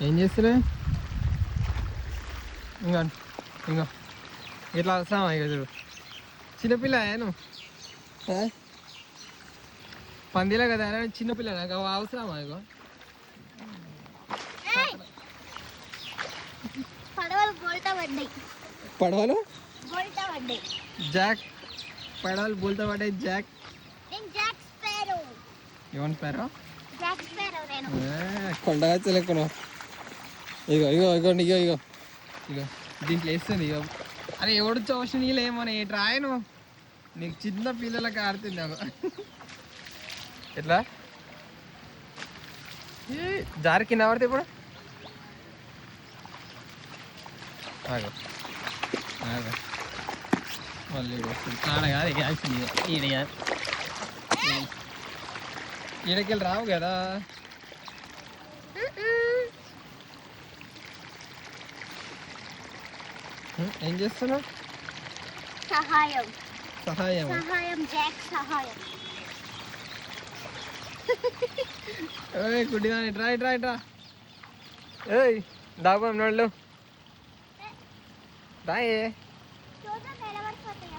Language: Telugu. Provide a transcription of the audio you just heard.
ఏం చేస్తున్నావు? ఇంకా ఇంకా ఇట్లా వస్తామా ఇక చూడు చిన్నపిల్ల నువ్వు పందిలే కదా చిన్నపిల్ల నాకు అవసరమా ఇక పడవలు జాక్ పడవలు బోల్తా పడ్డాయి జాక్ ఏమని పేరు కొండగా లెక్కను ఇగో ఇగో ఇగోండి ఇగో ఇగో ఇగో దీంట్లో వేస్తుంది ఇగో అరే ఎవడు చూసిన నీళ్ళు ఏమోనే రాయను నీకు చిన్న పిల్లలకి ఆడుతుంది నాకు ఎట్లా జారి కింద పడితే ఇప్పుడు ఆగో ఆగో మళ్ళీ కాడ కాదు కాల్సింది ఈడ కాదు ఈడకెళ్ళి రావు కదా ఏం చేస్తున్నావు? సహాయం సహాయం సహాయం జాక్ సహాయం. ఏయ్ కుడిదాని ట్రై ట్రై ట్రా ఏయ్ దాబం నోళ్ళు రాయే చూద్దాం ఎలా పడిపోతాయో.